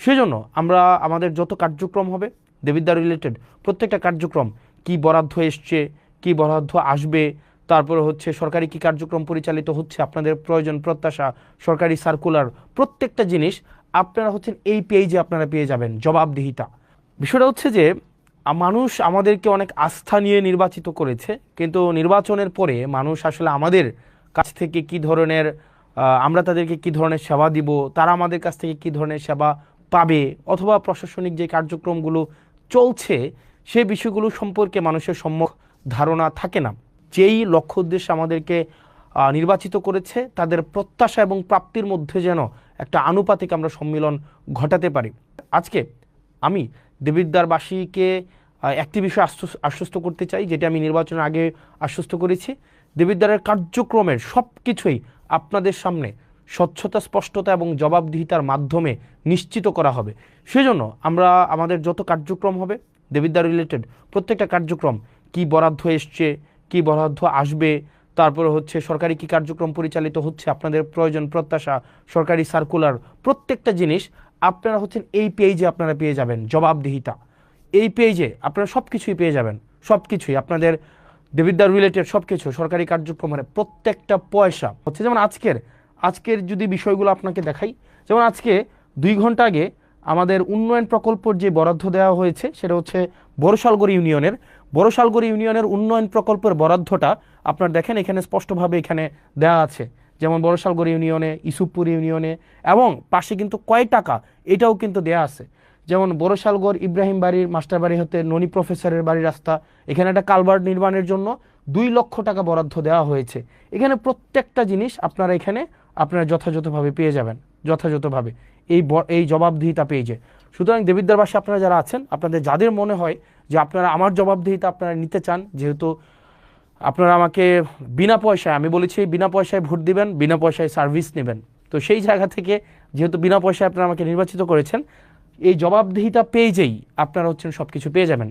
সেজন্য আমরা আমাদের যত কার্যক্রম হবে দেবিদ্যা রিলেটেড প্রত্যেকটা কার্যক্রম কি বরাদ্দ এসছে, কি বরাদ্দ আসবে, তারপরে হচ্ছে সরকারি কি কার্যক্রম পরিচালিত হচ্ছে, আপনাদের প্রয়োজন প্রত্যাশা, সরকারি সার্কুলার, প্রত্যেকটা জিনিস আপনারা হচ্ছেন এই পেজে আপনারা পেয়ে যাবেন। জবাবদিহিতা বিষয়টা হচ্ছে যে মানুষ আমাদেরকে অনেক আস্থা নিয়ে নির্বাচিত করেছে, কিন্তু নির্বাচনের পরে মানুষ আসলে আমাদের কাছ থেকে কি ধরনের আমরা তাদেরকে কি ধরনের সেবা দিব, তারা আমাদের কাছ থেকে কি ধরনের সেবা পাবে, অথবা প্রশাসনিক যে কার্যক্রমগুলো চলছে সেই বিষয়গুলো সম্পর্কে মানুষের সম্যক ধারণা থাকে না। যেই লক্ষ্য উদ্দেশ্যে আমাদেরকে নির্বাচিত করেছে তাদের প্রত্যাশা এবং প্রাপ্তির মধ্যে যেন একটা আনুপাতিক আমরা সম্মিলন ঘটাতে পারি। আজকে আমি দেবিদ্বারবাসীকে একটি বিষয় আশ্বস্ত করতে চাই, যেটা আমি নির্বাচনের আগে আশ্বস্ত করেছি। দেবিদ্বারের কার্যক্রমের সব কিছুই আপনাদের সামনে স্বচ্ছতা, স্পষ্টতা এবং জবাবদিহিতার মাধ্যমে নিশ্চিত করা হবে। সেজন্য আমরা আমাদের যত কার্যক্রম হবে দেবিদ্বার রিলেটেড প্রত্যেকটা কার্যক্রম কি বরাদ্দ এসছে, কি বরাদ্দ আসবে, তারপরে হচ্ছে সরকারি কি কার্যক্রম পরিচালিত হচ্ছে, আপনাদের প্রয়োজন প্রত্যাশা, সরকারি সার্কুলার, প্রত্যেকটা জিনিস আপনারা হচ্ছেন এই পেজে আপনারা পেয়ে যাবেন। জবাবদিহিতা এই পেজে আপনারা সব কিছুই পেয়ে যাবেন, সব কিছুই আপনাদের দেবিদ্বার রিলেটেড সব কিছু সরকারি কার্যক্রমের প্রত্যেকটা পয়সা হচ্ছে। যেমন আজকের যদি বিষয়গুলো আপনাকে দেখাই, যেমন আজকে 2 ঘন্টা আগে আমাদের উন্নয়ন প্রকল্পের যে বরাদ্দ দেওয়া হয়েছে সেটা হচ্ছে বড়শালগড় ইউনিয়নের উন্নয়ন প্রকল্পের বরাদ্দটা আপনার দেখেন এখানে স্পষ্টভাবে এখানে দেওয়া আছে। যেমন বড়শালগড় ইউনিয়নে, ইসুফপুর ইউনিয়নে এবং পাশে কিন্তু কয় টাকা এটাও কিন্তু দেয়া আছে। যেমন বড়শালগড় ইব্রাহিম বাড়ির মাস্টার বাড়ি হতে ননী প্রফেসরের বাড়ির রাস্তা, এখানে একটা কালভার্ট নির্মাণের জন্য 2 লক্ষ টাকা বরাদ্দ দেওয়া হয়েছে। এখানে প্রত্যেকটা জিনিস আপনারা যথাযথভাবে পেয়ে যাবেন, যথাযথভাবে এই জবাবদিহিতা পেয়েছে। সুতরাং দেবিদ্বারবাসী আপনারা যারা আছেন, আপনাদের যাদের মনে হয় যে আপনারা আমার জবাবদিহিতা আপনারা নিতে চান, যেহেতু আপনারা আমাকে বিনা পয়সায়, আমি বলেছি বিনা পয়সায় ভোট দিবেন, বিনা পয়সায় সার্ভিস নেবেন, তো সেই জায়গা থেকে যেহেতু বিনা পয়সায় আপনারা আমাকে নির্বাচিত করেছেন, এই জবাবদিহিতা পেজেই আপনারা হচ্ছেন সব কিছু পেয়ে যাবেন।